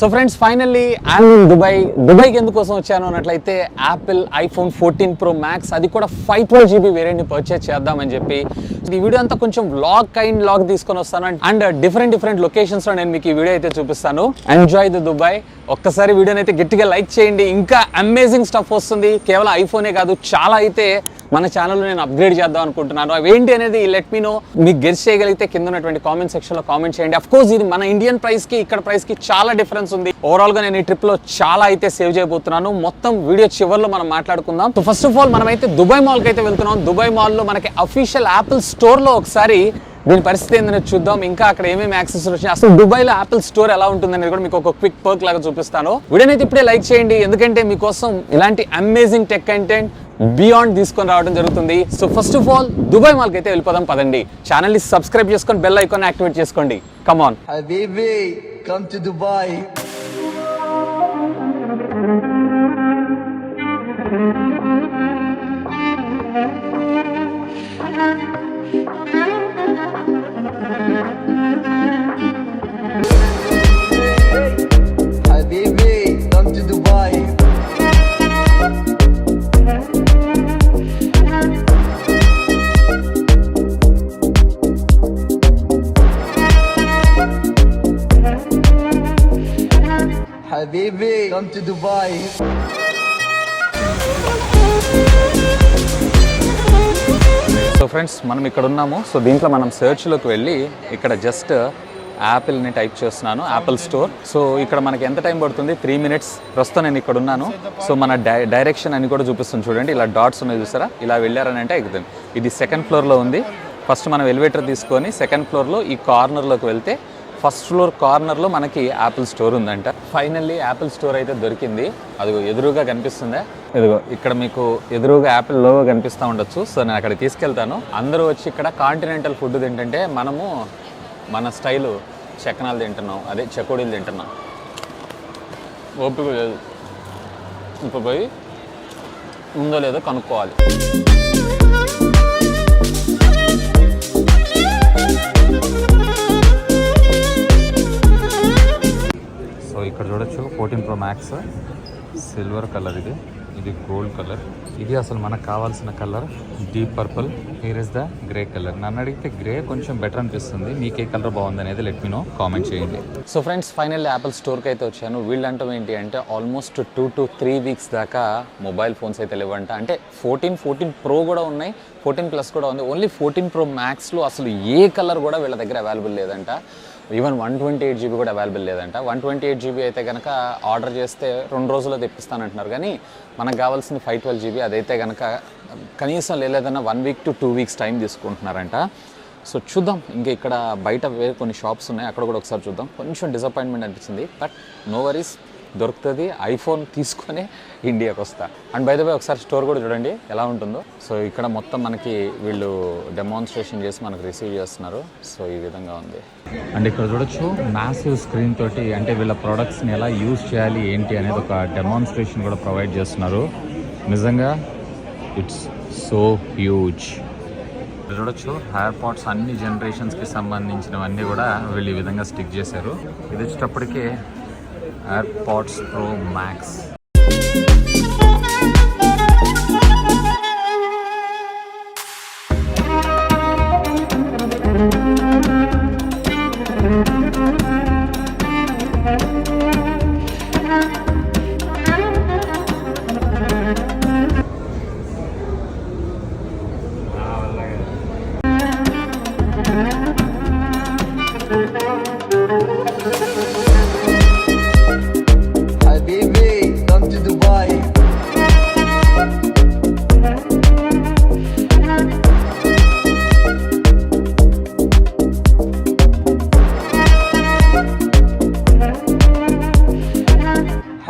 So friends finally I'm in దుబాయ్కి ఎందుకోసం వచ్చాను అన్నట్లయితే యాపిల్ ఐఫోన్ 14 Pro Max అది కూడా 512 GB వేరియంట్ని పర్చేస్ చేద్దామని చెప్పి ఈ వీడియో అంతా కొంచెం వ్లాగ్ తీసుకొని వస్తాను అండ్ డిఫరెంట్ లొకేషన్స్లో నేను మీకు ఈ వీడియో అయితే చూపిస్తాను. Enjoy the Dubai. ఒక్కసారి వీడియోని అయితే గట్టిగా లైక్ చేయండి. ఇంకా అమేజింగ్ స్టఫ్ వస్తుంది. కేవలం ఐఫోనే కాదు, చాలా అయితే మన ఛానల్లో నేను అప్గ్రేడ్ చేద్దాం అనుకుంటున్నాను. అవేంటి అనేది లెట్ మీ నో. మీకు గెస్ చేయగలిగితే కింద ఉన్నటువంటి కామెంట్ సెక్షన్లో కామెంట్ చేయండి. అఫ్ కోర్స్ ఇది మన ఇండియన్ ప్రైస్కి ఇక్కడ ప్రైస్కి చాలా డిఫరెన్స్ ఉంది. ఓవరాల్గా నేను ఈ ట్రిప్లో చాలా అయితే సేవ్ చేయబోతున్నాను. మొత్తం వీడియో చివరిలో మనం మాట్లాడుకుందాం. సో ఫస్ట్ ఆఫ్ ఆల్ మనమైతే దుబాయ్ మాల్కి అయితే వెళ్తున్నాం. దుబాయ్ మాల్లో మనకి అఫీషియల్ యాపిల్ స్టోర్లో ఒకసారి దీని పరిస్థితి ఏంటనే చూద్దాం. ఇంకా అక్కడ ఏమేమి యాక్సెస్ వచ్చినాయి, అసలు దుబాయ్లో యాపిల్ స్టోర్ ఎలా ఉంటుందనేది కూడా మీకు ఒక క్విక్ పర్క్ లాగా చూపిస్తాను. వీడియోని అయితే ఇప్పుడే లైక్ చేయండి, ఎందుకంటే మీకోసం ఇలాంటి అమేజింగ్ టెక్ కంటెంట్ బియాండ్ తీసుకొని రావడం జరుగుతుంది. So first of all Dubai మాల్కి అయితే వెళ్ళిపోదాం పదండి. ఛానల్ ని సబ్స్క్రైబ్ చేసుకొని బెల్ ఐకాన్ యాక్టివేట్ చేసుకోండి. Come on habibi, come to Dubai. Habibi, come to Dubai. So friends మనం ఇక్కడ ఉన్నాము. సో దీంట్లో మనం సెర్చ్లోకి వెళ్ళి ఇక్కడ జస్ట్ యాపిల్ని టైప్ చేస్తున్నాను, యాపిల్ స్టోర్. సో ఇక్కడ మనకి ఎంత టైం పడుతుంది, 3 minutes. ప్రస్తుతం నేను ఇక్కడ ఉన్నాను. సో మన డైరెక్షన్ అని కూడా చూపిస్తుంది చూడండి. ఇలా డాట్స్ ఉన్నాయి చూసారా, ఇలా వెళ్ళారని అంటే ఎక్కుతుంది. ఇది 2nd floorలో ఉంది. ఫస్ట్ మనం ఎలివేటర్ తీసుకొని 2nd floorలో ఈ కార్నర్లోకి వెళ్తే ఫస్ట్ ఫ్లోర్ కార్నర్లో మనకి యాపిల్ స్టోర్ ఉందంట. ఫైనల్లీ యాపిల్ స్టోర్ అయితే దొరికింది. అది ఎదురుగా కనిపిస్తుందా, ఇదిగో ఇక్కడ మీకు ఎదురుగా యాపిల్ లోగో కనిపిస్తూ ఉండొచ్చు. సో నేను అక్కడ తీసుకెళ్తాను. అందరూ వచ్చి ఇక్కడ కాంటినెంటల్ ఫుడ్ తింటుంటే మనము మన స్టైలు చక్నాలు తింటున్నాం, అదే చెకోడీలు తింటున్నాం. ఓపిక లేదు, ఇప్పుడు పోయి ఉందో లేదో కనుక్కోవాలి. ఇక్కడ చూడొచ్చు 14 Pro Max సిల్వర్ కలర్, ఇది గోల్డ్ కలర్. ఇది అసలు మనకు కావాల్సిన colour deep purple. Here is the grey colour. నన్ను అడిగితే గ్రే కొంచెం బెటర్ అనిపిస్తుంది. మీకు ఏ కలర్ బాగుంది అనేది లెట్ మీ నో, కామెంట్ చేయండి. సో ఫ్రెండ్స్ ఫైనల్లీ యాపిల్ స్టోర్కి అయితే వచ్చాను. వీళ్ళు అంటాం ఏంటి అంటే ఆల్మోస్ట్ 2 to 3 weeks దాకా మొబైల్ ఫోన్స్ అయితే లేవంట. అంటే 14 Pro కూడా ఉన్నాయి, 14 Plus కూడా ఉంది. ఓన్లీ 14 Pro Maxలో అసలు ఏ కలర్ కూడా వీళ్ళ దగ్గర అవైలబుల్ లేదంట. ఈవెన్ 128 GB కూడా అవైలబుల్ లేదంట. 128 GB అయితే కనుక ఆర్డర్ చేస్తే 2 రోజుల్లో తెప్పిస్తానంటున్నారు. కానీ మనకు కావాల్సింది 512 GB. అదైతే కనుక కనీసం లేదన్నా 1 week to 2 weeks టైం తీసుకుంటున్నారంట. సో చూద్దాం. ఇంకా ఇక్కడ బయట వేరే కొన్ని షాప్స్ ఉన్నాయి, అక్కడ కూడా ఒకసారి చూద్దాం. కొంచెం డిసప్పాయింట్మెంట్ అనిపించింది, బట్ నో వరీస్, దొరుకుతుంది. ఐఫోన్ తీసుకొని ఇండియాకి వస్తా. అండ్ బై ద వే ఒకసారి స్టోర్ కూడా చూడండి ఎలా ఉంటుందో. సో ఇక్కడ మొత్తం మనకి వీళ్ళు డెమాన్స్ట్రేషన్ చేసి మనకు రిసీవ్ చేస్తున్నారు. సో ఈ విధంగా ఉంది. అండ్ ఇక్కడ చూడొచ్చు మ్యాసివ్ స్క్రీన్ తోటి అంటే వీళ్ళ ప్రోడక్ట్స్ని ఎలా యూజ్ చేయాలి ఏంటి అనేది ఒక డెమాన్స్ట్రేషన్ కూడా ప్రొవైడ్ చేస్తున్నారు. నిజంగా ఇట్స్ సో హ్యూజ్. చూడొచ్చు హెయిర్ పాడ్స్ అన్ని జనరేషన్స్కి సంబంధించినవన్నీ కూడా వీళ్ళు ఈ విధంగా స్టిక్ చేశారు. ఇది వచ్చేటప్పటికే AirPods Pro Max.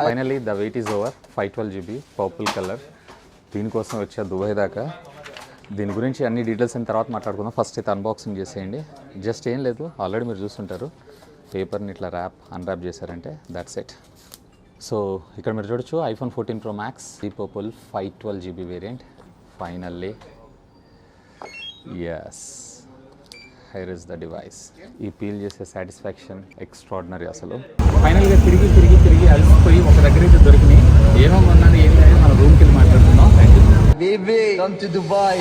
Finally the wait is over. 512 GB purple colour. దీనికోసం వచ్చా దుబాయ్ దాకా. దీని గురించి అన్ని డీటెయిల్స్ అయిన తర్వాత మాట్లాడుకుందాం. ఫస్ట్ అయితే అన్బాక్సింగ్ చేసేయండి. జస్ట్ ఏం లేదు, ఆల్రెడీ మీరు చూస్తుంటారు, పేపర్ని ఇట్లా అన్రాప్ చేశారంటే దట్స్ ఇట్. సో ఇక్కడ మీరు చూడొచ్చు ఐఫోన్ 14 Pro Max ఈ purple 512 GB variant. Finally yes, here is the device. ఈ పీల్ చేసే సాటిస్ఫాక్షన్ ఎక్స్ట్రాడినరీ అసలు. ఫైనల్గా తిరిగి అలసిపోయి ఒక దగ్గర అయితే దొరికినాయి. ఏమో కొన్నాను ఏం లేదు, మన రూమ్కి వెళ్ళి మాట్లాడుతున్నాం. Thank you. Baby, come to Dubai.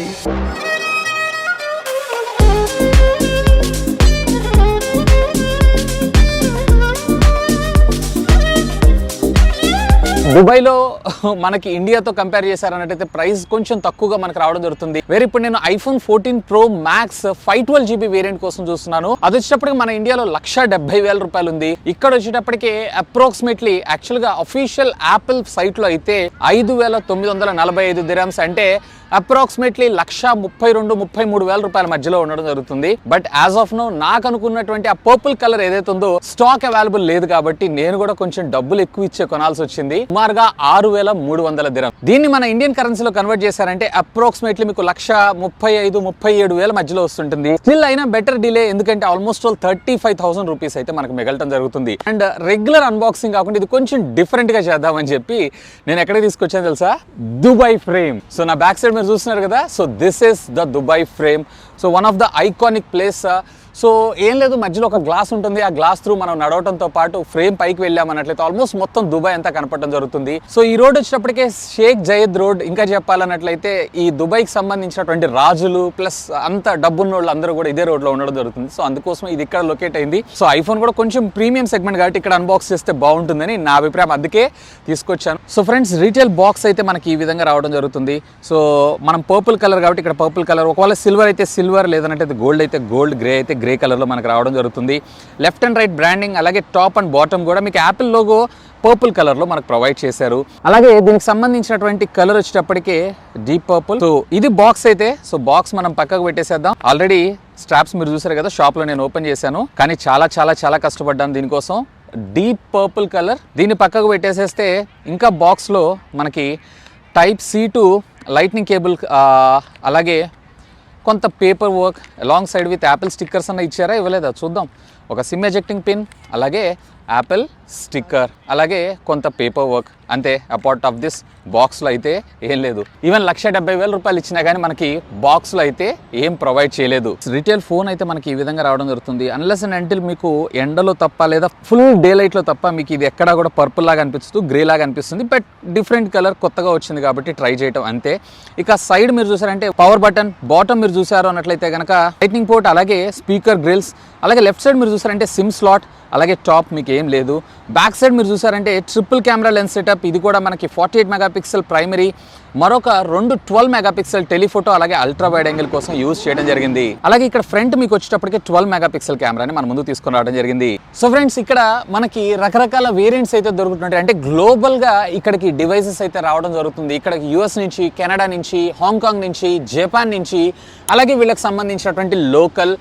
దుబాయ్లో మనకి ఇండియాతో కంపేర్ చేశారన్నట్టయితే ప్రైస్ కొంచెం తక్కువగా మనకు రావడం జరుగుతుంది. వేరే ఇప్పుడు నేను iPhone 14 Pro Max 512GB variant కోసం చూస్తున్నాను. అది వచ్చేటప్పటికి మన ఇండియాలో 1,70,000 రూపాయలు ఉంది. ఇక్కడ వచ్చేటప్పటికి అప్రాక్సిమేట్లీ యాక్చువల్గా అఫీషియల్ యాపిల్ సైట్లో అయితే 5,945 దిరమ్స్, అంటే అప్రాక్సిమేట్లీ 1,32,000-33,000 రూపాయల మధ్యలో ఉండడం జరుగుతుంది. బట్ యాజ్ ఆఫ్ నో నాకు అనుకున్నటువంటి ఆ పర్పుల్ కలర్ ఏదైతే ఉందో స్టాక్ అవైలబుల్ లేదు కాబట్టి నేను కూడా కొంచెం డబ్బులు ఎక్కువ ఇచ్చే కొనాల్సి వచ్చింది. సుమారుగా 6,300 దిరం. దీన్ని మన ఇండియన్ కరెన్సీలో కన్వర్ట్ చేశారంటే అప్రాక్సిమేట్లీ మీకు 1,35,000-37,000 మధ్యలో వస్తుంటుంది. స్టిల్ అయినా బెటర్ డిలే, ఎందుకంటే ఆల్మోస్ట్ 35,000 రూపీస్ అయితే మనకు మిగలటం జరుగుతుంది. అండ్ రెగ్యులర్ అన్బాక్సింగ్ కాకుండా ఇది కొంచెం డిఫరెంట్ గా చేద్దామని చెప్పి నేను ఎక్కడికి తీసుకొచ్చాను తెలుసా? Dubai frame. సో నా బ్యాక్ సైడ్ మీరు చూస్తున్నారు కదా, so this is the Dubai frame. So one of the iconic place. So ఏం లేదు, మధ్యలో ఒక గ్లాస్ ఉంటుంది. ఆ గ్లాస్ త్రూ మనం నడవడంతో పాటు ఫ్రేమ్ పైకి వెళ్ళామన్నట్లయితే ఆల్మోస్ట్ మొత్తం దుబాయ్ అంతా కనపడడం జరుగుతుంది. సో ఈ రోడ్ వచ్చేటప్పటికే షేక్ జయద్ రోడ్. ఇంకా చెప్పాలన్నట్లయితే ఈ దుబాయ్కి సంబంధించినటువంటి రాజులు ప్లస్ అంత డబ్బున్న వాళ్ళు అందరూ కూడా ఇదే రోడ్లో ఉండడం జరుగుతుంది. సో అందుకోసం ఇది ఇక్కడ లొకేట్ అయింది. సో ఐఫోన్ కూడా కొంచెం ప్రీమియం సెగ్మెంట్ కాబట్టి ఇక్కడ అన్బాక్స్ చేస్తే బాగుంటుందని నా అభిప్రాయం, అందుకే తీసుకొచ్చాను. సో ఫ్రెండ్స్, రీటైల్ బాక్స్ అయితే మనకి ఈ విధంగా రావడం జరుగుతుంది. సో మనం పర్పుల్ కలర్ కాబట్టి ఇక్కడ పర్పుల్ కలర్, ఒకవేళ సిల్వర్ అయితే సిల్వర్, లేదంటే గోల్డ్ అయితే గోల్డ్, గ్రే అయితే గ్రే కలర్లో మనకు రావడం జరుగుతుంది. లెఫ్ట్ అండ్ రైట్ బ్రాండింగ్, అలాగే టాప్ అండ్ బాటమ్ కూడా మీకు యాపిల్ లోగో పర్పుల్ కలర్లో మనకు ప్రొవైడ్ చేశారు. అలాగే దీనికి సంబంధించినటువంటి కలర్ వచ్చేటప్పటికే డీప్ పర్పుల్. సో ఇది బాక్స్ అయితే, సో బాక్స్ మనం పక్కకు పెట్టేసేద్దాం. ఆల్రెడీ స్ట్రాప్స్ మీరు చూసారు కదా, షాప్లో నేను ఓపెన్ చేశాను, కానీ చాలా చాలా చాలా కష్టపడ్డాను దీనికోసం. Deep purple colour. దీన్ని పక్కకు పెట్టేసేస్తే ఇంకా బాక్స్లో మనకి Type-C to లైట్నింగ్ కేబుల్, అలాగే కొంత paper work along side with Apple stickers అన్న ఇచ్చారా, ఇవ్వలేదా చూద్దాం. ఒక సిమ్ ఎజెక్టింగ్ పిన్, అలాగే యాపిల్ స్టిక్కర్, అలాగే కొంత పేపర్ వర్క్, అంతే. అపార్ట్ ఆఫ్ దిస్ బాక్స్లో అయితే ఏం లేదు. ఈవెన్ 1,70,000 రూపాయలు ఇచ్చినా కానీ మనకి బాక్స్లో అయితే ఏం ప్రొవైడ్ చేయలేదు. రిటైల్ ఫోన్ అయితే మనకి ఈ విధంగా రావడం జరుగుతుంది. అన్లెస్ అండ్ అంటిల్ మీకు ఎండలో తప్ప లేదా ఫుల్ డే లైట్లో తప్ప మీకు ఇది ఎక్కడా కూడా పర్పుల్ లాగా అనిపిస్తుంది, గ్రే లాగా అనిపిస్తుంది. బట్ డిఫరెంట్ కలర్ కొత్తగా వచ్చింది కాబట్టి ట్రై చేయటం అంతే. ఇక సైడ్ మీరు చూసారంటే పవర్ బటన్, బాటమ్ మీరు చూసారు అన్నట్లయితే కనుక లైట్నింగ్ పోర్ట్, అలాగే స్పీకర్ గ్రిల్స్, అలాగే లెఫ్ట్ సైడ్ మీరు చూసారంటే సిమ్ స్లాట్, అలాగే టాప్ మీకు ఏం లేదు. బ్యాక్ సైడ్ మీరు చూసారంటే ట్రిపుల్ కెమెరా లెన్స్ సెటప్. ఇది కూడా మనకి 48 మెగాపిక్సెల్ ప్రైమరీ, మరొక 2 12 మెగాపిక్సెల్ టెలిఫోటో, అలాగే అల్ట్రా వైడ్ యాంగిల్ కోసం యూజ్ చేయడం జరిగింది. అలాగే ఇక్కడ ఫ్రంట్ మీకు వచ్చేటప్పటికి 12 మెగాపిక్సెల్ కెమెరాని మన ముందు తీసుకొని రావడం జరిగింది. సో ఫ్రెండ్స్, ఇక్కడ మనకి రకరకాల వేరియంట్స్ అయితే దొరుకుతుంటాయి. అంటే గ్లోబల్ గా ఇక్కడికి డివైసెస్ అయితే రావడం జరుగుతుంది. ఇక్కడ US నుంచి, కెనడా నుంచి, హాంకాంగ్ నుంచి, జపాన్ నుంచి, అలాగే వీళ్ళకి సంబంధించినటువంటి లోకల్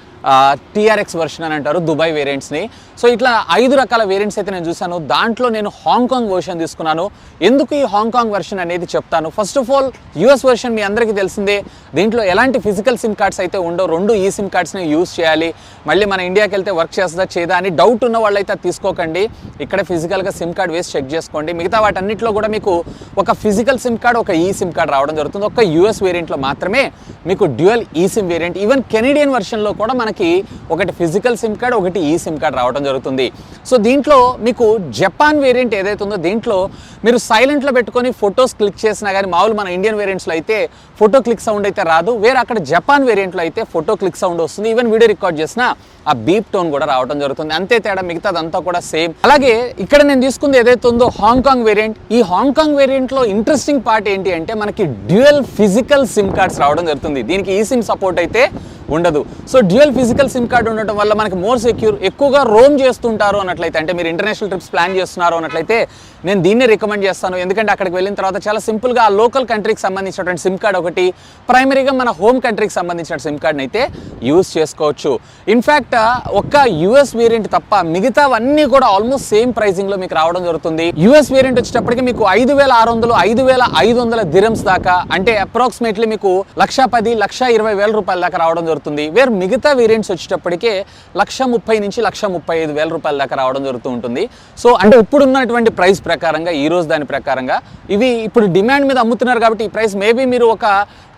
TRX వర్షన్ అని అంటారు దుబాయ్ వేరియంట్స్ని. సో ఇట్లా 5 రకాల వేరియంట్స్ అయితే నేను చూసాను. దాంట్లో నేను హాంకాంగ్ వర్షన్ తీసుకున్నాను. ఎందుకు ఈ హాంకాంగ్ వర్షన్ అనేది చెప్తాను. First of all US version మీ అందరికీ తెలిసిందే, దీంట్లో ఎలాంటి ఫిజికల్ సిమ్ కార్డ్స్ అయితే ఉండవు. 2 ఈ సిమ్ కార్డ్స్ని యూజ్ చేయాలి. మళ్ళీ మన ఇండియాకి వెళ్తే వర్క్ చేస్తుందా చేయదా అని డౌట్ ఉన్న వాళ్ళైతే తీసుకోకండి. ఇక్కడ ఫిజికల్గా సిమ్ కార్డ్ వేసి చెక్ చేసుకోండి. మిగతా వాటన్నిటిలో కూడా మీకు ఒక ఫిజికల్ సిమ్ కార్డ్, ఒక ఈ సిమ్ కార్డ్ రావడం జరుగుతుంది. ఒక US వేరియంట్లో మాత్రమే మీకు డ్యూయల్ ఈ సిమ్ వేరియంట్. ఈవెన్ కెనడియన్ వర్షన్లో కూడా మనకి ఒకటి ఫిజికల్ సిమ్ కార్డ్, ఒకటి ఈ సిమ్ కార్డ్ రావడం జరుగుతుంది. సో దీంట్లో మీకు జపాన్ వేరియంట్ ఏదైతే ఉందో దీంట్లో మీరు సైలెంట్లో పెట్టుకొని ఫొటోస్ క్లిక్ చేసినా కానీ, మామూలు మన ఇండియన్ వేరియంట్స్లో అయితే ఫోటో క్లిక్ సౌండ్ అయితే రాదు. వేరే అక్కడ జపాన్ వేరియంట్లో అయితే ఫోటో క్లిక్ సౌండ్ వస్తుంది. ఈవెన్ వీడియో రికార్డ్ చేసినా ఆ బీప్ టోన్ కూడా రావడం జరుగుతుంది. అంతే తేడా, మిగతాదంతా కూడా సేమ్. అలాగే ఇక్కడ నేను తీసుకుంది ఏదైతే ఉందో హాంకాంగ్ వేరియంట్. ఈ హాంకాంగ్ వేరియంట్లో ఇంట్రెస్టింగ్ పార్ట్ ఏంటి అంటే మనకి డ్యూయల్ ఫిజికల్ సిమ్ కార్డ్స్ రావడం జరుగుతుంది. దీనికి ఈ సిమ్ సపోర్ట్ అయితే ఉండదు. So dual physical SIM card ఉండటం వల్ల మనకి మోర్ సెక్యూర్. ఎక్కువగా రోమ్ చేస్తుంటారు అన్నట్లయితే, అంటే మీరు ఇంటర్నేషనల్ ట్రిప్స్ ప్లాన్ చేస్తున్నారు అన్నట్లయితే నేను దీన్ని రికమెండ్ చేస్తాను. ఎందుకంటే అక్కడికి వెళ్ళిన తర్వాత చాలా సింపుల్గా ఆ లోకల్ కంట్రీకి సంబంధించినటువంటి సిమ్ కార్డ్ ఒకటి, ప్రైమరీగా మన హోమ్ కంట్రీకి సంబంధించిన సిమ్ కార్డ్ని అయితే యూజ్ చేసుకోవచ్చు. ఇన్ఫ్యాక్ట్ ఒక్క US వేరియంట్ తప్ప మిగతావన్నీ కూడా ఆల్మోస్ట్ సేమ్ ప్రైసింగ్లో మీకు రావడం జరుగుతుంది. US వేరియంట్ వచ్చేటప్పటికి మీకు 5,600, 5,500 దిరమ్స్ దాకా, అంటే అప్రాక్సిమేట్లీ మీకు 1,10,000, 1,20,000 రూపాయల దాకా రావడం జరుగుతుంది. వేరు మిగతా వేరియంట్స్ వచ్చేటప్పటికే 1,30,000 నుంచి 1,35,000 రూపాయల దాకా రావడం జరుగుతూ ఉంటుంది. సో అంటే ఇప్పుడు ఉన్నటువంటి ప్రైస్ ప్రకారంగా, ఈ రోజు దాని ప్రకారంగా ఇవి ఇప్పుడు డిమాండ్ మీద అమ్ముతున్నారు కాబట్టి ఈ ప్రైస్ మేబీ మీరు ఒక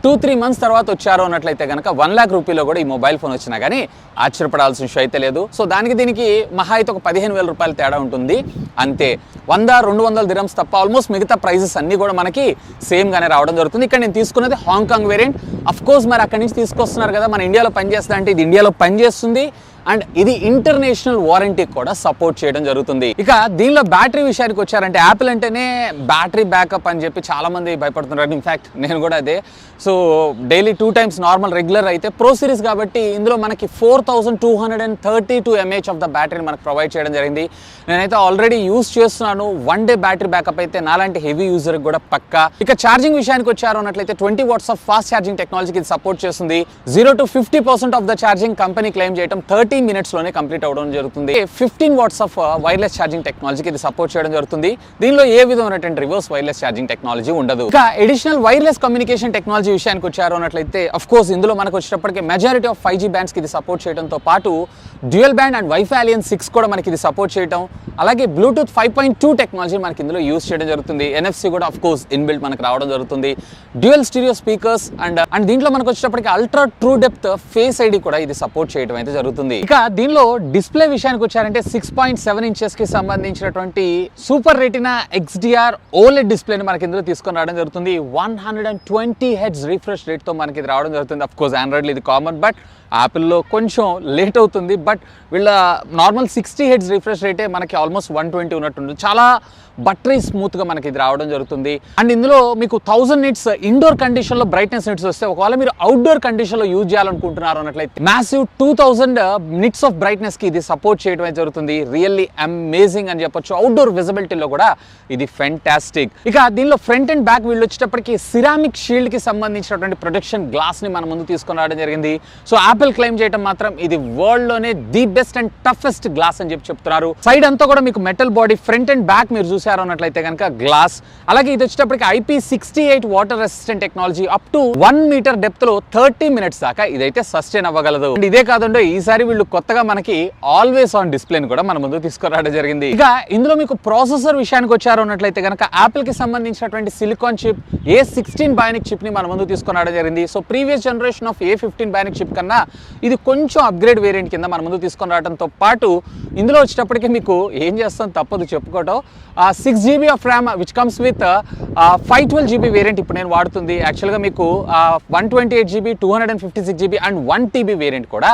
2-3 months తర్వాత వచ్చారు అన్నట్లయితే కనుక 1 lakh రూపీలో కూడా ఈ మొబైల్ ఫోన్ వచ్చినా కానీ ఆశ్చర్యపడాల్సిన విషయం అయితే లేదు. సో దానికి దీనికి మహా అయితే ఒక 15,000 రూపాయలు తేడా ఉంటుంది అంతే. 100-200 dirhams తప్ప ఆల్మోస్ట్ మిగతా ప్రైజెస్ అన్నీ కూడా మనకి సేమ్గానే రావడం జరుగుతుంది. ఇక్కడ నేను తీసుకున్నది హాంకాంగ్ వేరియంట్. అఫ్ కోర్స్ మరి అక్కడి నుంచి తీసుకొస్తున్నారు కదా, మన ఇండియాలో పనిచేస్తుంది అంటే ఇది ఇండియాలో పనిచేస్తుంది అండ్ ఇది ఇంటర్నేషనల్ వారంటీ కూడా సపోర్ట్ చేయడం జరుగుతుంది. ఇక దీనిలో బ్యాటరీ విషయానికి వచ్చారంటే యాపిల్ అంటేనే బ్యాటరీ బ్యాకప్ అని చెప్పి చాలా మంది భయపడుతున్నారు. ఇన్ఫ్యాక్ట్ నేను కూడా అదే. So daily 2 times normal regular అయితే ప్రో సిరీస్ కాబట్టి ఇందులో మనకి 4232 mAh ఆఫ్ ద బ్యాటరీని మనకు ప్రొవైడ్ చేయడం జరిగింది. నేనైతే ఆల్రెడీ యూస్ చేస్తున్నాను. 1 day బ్యాటరీ బ్యాకప్ అయితే నాలాంటి హెవీ యూజర్కి కూడా పక్కా. ఇక ఛార్జింగ్ విషయానికి వచ్చారు అన్నట్లయితే 20 watts ఆఫ్ ఫాస్ట్ ఛార్జింగ్ టెక్నాలజీకి ఇది సపోర్ట్ చేస్తుంది. 0 to 50% of the charging company claim చేయడం 30 minutes లోనే కంప్లీట్ అవ్వడం జరుగుతుంది. 15 watts ఆఫ్ వైర్లెస్ ఛార్జింగ్ టెక్నాలజీకి ఇది సపోర్ట్ చేయడం జరుగుతుంది. దీనిలో ఏ విధమైనటువంటి రివర్స్ వైర్లెస్ ఛార్జింగ్ టెక్నాలజీ ఉండదు. ఇక అడిషనల్ వైర్లెస్ కమ్యూనికేషన్ టెక్నాలజీ విషయానికి వచ్చారు అన్నట్లయితే అఫ్ కోర్స్ ఇందులో మనకు వచ్చేటప్పటికి మెజారిటీ ఆఫ్ 5G బ్యాండ్స్కి ఇది సపోర్ట్ చేయడంతో పాటు dual band and wifi alliance 6 కూడా మనకి ఇది సపోర్ట్ చేయడం, అలాగే బ్లూటూత్ 5.2 టెక్నాలజీ మనకి ఇందులో యూస్ చేయడం జరుగుతుంది. NFC కూడా అఫ్ కోర్స్ ఇన్బిల్ట్ మనకు రావడం జరుగుతుంది. డ్యూయల్ స్టీరియో స్పీకర్స్ అండ్ దీంట్లో మనకు వచ్చేటప్పటికి ultra true depth face ID కూడా ఇది సపోర్ట్ చేయడం అయితే జరుగుతుంది. ఇక దీనిలో డిస్ప్లే విషయానికి వచ్చారంటే 6.7 inches కి సంబంధించినటువంటి సూపర్ రెటినా XDR OLED డిస్ప్లేని మనకి ఇందులో తీసుకొని రావడం జరుగుతుంది. 120 Hz రిఫ్రెష్ రేట్ తో మనకి ఇది రావడం జరుగుతుంది. అఫ్ కోర్స్ ఆండ్రాయిడ్లో ఇది కామన్, బట్ యాపిల్లో కొంచెం లేట్ అవుతుంది. బట్ వీళ్ళ నార్మల్ 60 Hz రిఫ్రెష్ రేటే మనకి ఆల్మోస్ట్ 120 ఉన్నట్టుంది. చాలా బటరీ స్మూత్గా మనకి ఇది రావడం జరుగుతుంది. అండ్ ఇందులో మీకు 1000 nits ఇండోర్ కండిషన్లో బ్రైట్నెస్ నిట్స్ వస్తే, ఒకవేళ మీరు అవుట్డోర్ కండిషన్లో యూజ్ చేయాలనుకుంటున్నారు అన్నట్లయితే మ్యాసివ్ 2000 nits ఆఫ్ బ్రైట్నెస్కి ఇది సపోర్ట్ చేయడం అయితే జరుగుతుంది. రియల్లీ అమేజింగ్ అని చెప్పొచ్చు. అవుట్డోర్ విజిబిలిటీలో కూడా ఇది ఫెంటాస్టిక్. ఇక దీనిలో ఫ్రంట్ అండ్ బ్యాక్ వీళ్ళు వచ్చేటప్పటికి సిరామిక్ షీల్డ్కి సంబంధించినటువంటి ప్రొటెక్షన్ గ్లాస్ని మన ముందు తీసుకొని రావడం జరిగింది. సో యాపిల్ క్లెయిమ్ చేయడం మాత్రం ఇది వరల్డ్లోనే the best and toughest glass అని చెప్పి చెప్తున్నారు. సైడ్ అంతా కూడా మీకు metal body, front and back మీరు చూసారు అన్నట్లయితే కనుక గ్లాస్. అలాగే ఇది వచ్చేటప్పటికి IP68 water resistant technology up to 1 meter depth లో 30 minutes దాకా ఇదైతే సస్టైన్ అవ్వగలదు. అండ్ ఇదే కాదండి, ఈసారి వీళ్ళు కొత్తగా మనకి ఆల్వేస్ ఆన్ డిస్ప్లేని కూడా మన ముందు తీసుకురావడం జరిగింది. ఇక ఇందులో మీకు ప్రాసెసర్ విషయానికి వచ్చారు అన్నట్లయితే కనుక యాపిల్ కి సంబంధించినటువంటి silicon chip A16 bionic chip ని మన ముందు తీసుకురావడం జరిగింది. So previous generation of A15 bionic chip కన్నా ఇది కొంచెం అప్గ్రేడ్ వేరియంట్ కింద మన ముందు తీసుకొని రావడంతో పాటు ఇందులో వచ్చేటప్పటికి మీకు ఏం చేస్తాం తప్పదు చెప్పుకోవటం, 6GB of RAM which comes with 512GB variant ఇప్పుడు నేను వాడుతుంది. యాక్చువల్గా మీకు 128GB, 256GB and 1TB variant కూడా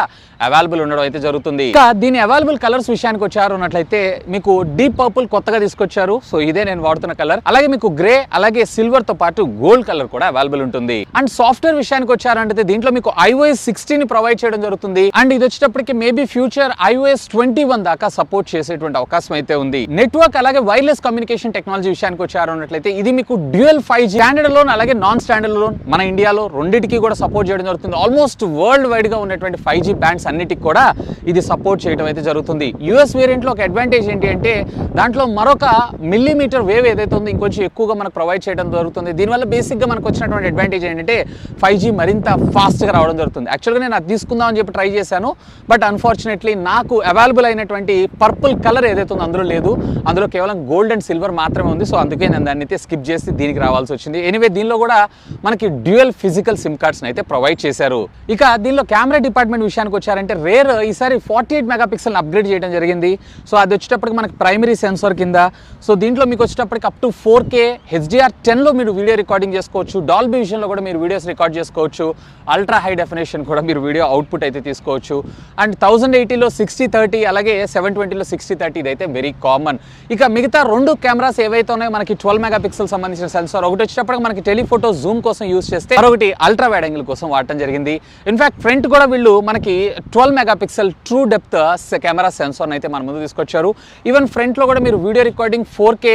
అవైలబుల్ ఉండడం అయితే జరుగుతుంది. ఇంకా దీని అవైలబుల్ కలర్స్ విషయానికి వచ్చారు అన్నట్లయితే మీకు డీప్ పర్పుల్ కొత్తగా తీసుకొచ్చారు. సో ఇదే నేను వాడుతున్న కలర్. అలాగే మీకు గ్రే, అలాగే సిల్వర్ తో పాటు గోల్డ్ కలర్ కూడా అవైలబుల్ ఉంటుంది. అండ్ సాఫ్ట్వేర్ విషయానికి వచ్చారంటే దీంట్లో మీకు iOS 16 ప్రొవైడ్ చేయడం జరుగుతుంది. అండ్ ఇది వచ్చేటప్పటికి మేబీ ఫ్యూచర్ iOS 21 దాకా సపోర్ట్ చేసేటువంటి అవకాశం అయితే ఉంది. నెట్వర్క్ అలాగే వైర్లెస్ కమ్యూనికేషన్ టెక్నాలజీ విషయానికి వచ్చారు అన్నట్లయితే ఇది మీకు డ్యూయల్ 5G స్టాండర్డ్ లోన్ అలాగే నాన్ స్టాండర్డ్ లోన్ మన ఇండియాలో రెండింటికి కూడా సపోర్ట్ చేయడం జరుగుతుంది. ఆల్మోస్ట్ వరల్డ్ వైడ్ గా ఉన్నటువంటి 5G బ్యాండ్స్ అన్నిటికి కూడా ఇది సపోర్ట్ చేయడం అయితే జరుగుతుంది. యూఎస్ వేరియంట్ లో ఒక అడ్వాంటేజ్ ఏంటి అంటే దాంట్లో మరొక మిల్లీమీటర్ వేవ్ ఏదైతే ఉందో ఇంకొంచెం ఎక్కువగా మనకు ప్రొవైడ్ చేయడం జరుగుతుంది. దీనివల్ల బేసిక్ గా మనకు వచ్చినటువంటి అడ్వాంటేజ్ ఏంటంటే 5G మరింత ఫాస్ట్ గా రావడం జరుగుతుంది. యాక్చువల్గా నేను అది తీసుకుందాం అని చెప్పి ట్రై చేశాను, బట్ అన్ఫార్చునేట్లీ నాకు అవైలబుల్ అయినటువంటి పర్పుల్ కలర్ ఏదైతే ఉందో అందులో లేదు. అందులో కేవలం గోల్డ్ అండ్ సిల్వర్ మాత్రమే ఉంది. సో అందుకే నేను దాన్ని అయితే స్కిప్ చేసి దీనికి రావాల్సి వచ్చింది. ఎనీవే దీనిలో కూడా మనకి డ్యూయల్ ఫిజికల్ సిమ్ కార్డ్స్ అయితే ప్రొవైడ్ చేశారు. ఇక దీనిలో కెమెరా డిపార్ట్మెంట్ విషయానికి వచ్చారంటే రేర్ ఈసారి 48 మెగాపిక్సెల్ అప్గ్రేడ్ చేయడం జరిగింది. సో అది వచ్చేటప్పటికి మనకి ప్రైమరీ సెన్సార్ కింద. సో దీంట్లో మీకు వచ్చేటప్పటికి అప్ టు 4K HDR10 లో మీరు వీడియో రికార్డింగ్ చేసుకోవచ్చు. డాల్బీ విజన్ లో కూడా మీరు వీడియోస్ రికార్డ్ చేసుకోవచ్చు. అల్ట్రా హై డెఫినేషన్ కూడా మీరు వీడియో అవుట్పుట్ అయితే తీసుకోవచ్చు. అండ్ 1080లో 60/30 అలాగే 720లో 60/30 ఇదైతే వెరీ కామన్. ఇక మిగతా రెండు కెమెరాస్ ఏవైతే ఉన్నాయో మనకి 12 మెగాపిక్సెల్ సంబంధించిన సెన్సార్ ఒకటి వచ్చేటప్పటికి మనకి టెలిఫోటో జూమ్ కోసం యూస్ చేస్తే మరొకటి అల్ట్రా వైడ్ యాంగిల్ కోసం వాడటం జరిగింది. ఇన్ఫాక్ట్ ఫ్రంట్ కూడా వీళ్ళు మనకి 12 megapixel true depth camera censor అయితే మన ముందు తీసుకొచ్చారు. ఈవెన్ ఫ్రంట్ లో కూడా మీరు వీడియో రికార్డింగ్ 4K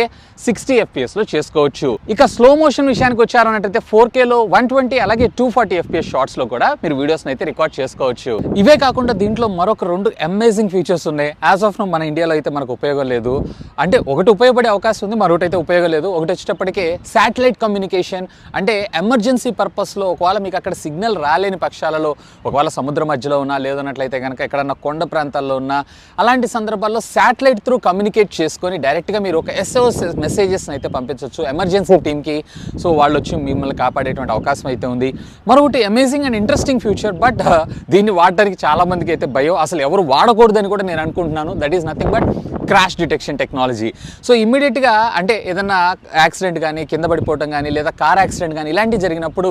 60 FPS లో చేసుకోవచ్చు. ఇక స్లో మోషన్ విషయానికి వచ్చారు అన్నట్టయితే 4K లో 120 అలాగే 240 FPS షార్ట్స్ లో కూడా మీరు వీడియోస్ అయితే రికార్డ్ చేసుకోవచ్చు. ఇవే కాకుండా దీంట్లో మరొక 2 అమేజింగ్ ఫీచర్స్ ఉన్నాయి. యాజ్ ఆఫ్ నౌ మన ఇండియాలో అయితే మనకు ఉపయోగం లేదు. అంటే ఒకటి ఉపయోగపడే అవకాశం ఉంది, మరొకటి అయితే ఉపయోగం లేదు. ఒకటి వచ్చేటప్పటికే శాటిలైట్ కమ్యూనికేషన్, అంటే ఎమర్జెన్సీ పర్పస్ లో ఒకవేళ మీకు అక్కడ సిగ్నల్ రాలేని పక్షాలలో ఒకవేళ సముద్ర మధ్యలో ఉన్నా లేదన్నట్లయితే కనుక కనుక ఎక్కడన్నా కొండ ప్రాంతాల్లో ఉన్న అలాంటి సందర్భాల్లో శాటిలైట్ త్రూ కమ్యూనికేట్ చేసుకొని డైరెక్ట్గా మీరు ఒక SOS మెసేజెస్ని అయితే పంపించవచ్చు ఎమర్జెన్సీ టీమ్కి. సో వాళ్ళు వచ్చి మిమ్మల్ని కాపాడేటువంటి అవకాశం అయితే ఉంది. మరొకటి amazing and interesting future, but దీన్ని వాడడానికి చాలామందికి అయితే భయం, అసలు ఎవరు వాడకూడదని కూడా నేను అనుకుంటున్నాను. That is nothing but crash detection technology. So ఇమ్మీడియట్గా అంటే ఏదన్నా యాక్సిడెంట్ కానీ, కింద పడిపోవడం కానీ, లేదా కార్ యాక్సిడెంట్ కానీ ఇలాంటివి జరిగినప్పుడు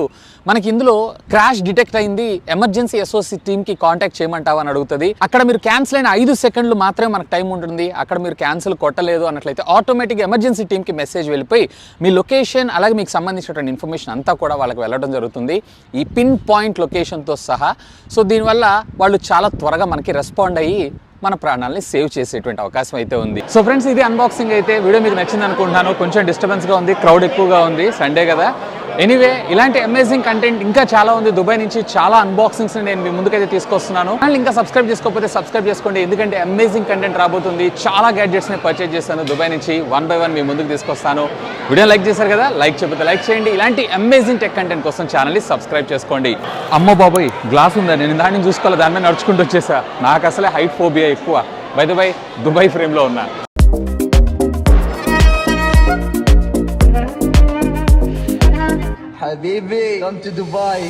మనకి ఇందులో క్రాష్ డిటెక్ట్ అయింది, ఎమర్జెన్సీ SOS టీమ్కి కాంటాక్ట్ చేయమంటావా అని అడుగుతుంది. అక్కడ మీరు క్యాన్సిల్ అయిన 5 సెకండ్లు మాత్రమే మనకు టైం ఉంటుంది. అక్కడ మీరు క్యాన్సిల్ కొట్టలేదు అన్నట్లయితే ఆటోమేటిక్గా ఎమర్జెన్సీ టీమ్కి మెసేజ్ వెళ్ళిపోయి మీ లొకేషన్ అలాగే మీకు సంబంధించినటువంటి ఇన్ఫర్మేషన్ అంతా కూడా వాళ్ళకి వెళ్ళడం జరుగుతుంది, ఈ పిన్ పాయింట్ లొకేషన్తో సహా. సో దీనివల్ల వాళ్ళు చాలా త్వరగా మనకి రెస్పాండ్ అయ్యి మన ప్రాణాలని సేవ్ చేసేటువంటి అవకాశం అయితే ఉంది. సో ఫ్రెండ్స్, ఇది అన్బాక్సింగ్ అయితే. వీడియో మీకు నచ్చింది అనుకుంటున్నాను. కొంచెం డిస్టర్బెన్స్గా ఉంది, క్రౌడ్ ఎక్కువగా ఉంది, సండే కదా. ఎనీవే, ఇలాంటి అమేజింగ్ కంటెంట్ ఇంకా చాలా ఉంది. దుబాయ్ నుంచి చాలా అన్బాక్సింగ్స్ నేను మీ ముందుకైతే తీసుకొస్తున్నాను. అండ్ ఇంకా సబ్స్క్రైబ్ చేసుకోకపోతే సబ్స్క్రైబ్ చేసుకోండి, ఎందుకంటే అమేజింగ్ కంటెంట్ రాబోతుంది. చాలా గ్యాడ్జెట్స్ని పర్చేజ్ చేస్తాను దుబాయ్ నుంచి, 1 by 1 మీ ముందుకు తీసుకొస్తాను. వీడియో లైక్ చేశారు కదా, లైక్ చెప్పితే లైక్ చేయండి. ఇలాంటి అమేజింగ్ టెక్ కంటెంట్ కోసం ఛానల్ని సబ్స్క్రైబ్ చేసుకోండి. అమ్మ బాబోయ్, గ్లాస్ ఉందా? నేను దాన్ని చూసుకోవాలి, దాని మీద నడుచుకుంటూ వచ్చేసా. నాకు అసలే హైట్ ఫోబియా ఎక్కువ. బై ద బై, దుబాయ్ ఫ్రేమ్లో ఉన్నా. Habibi, come to Dubai.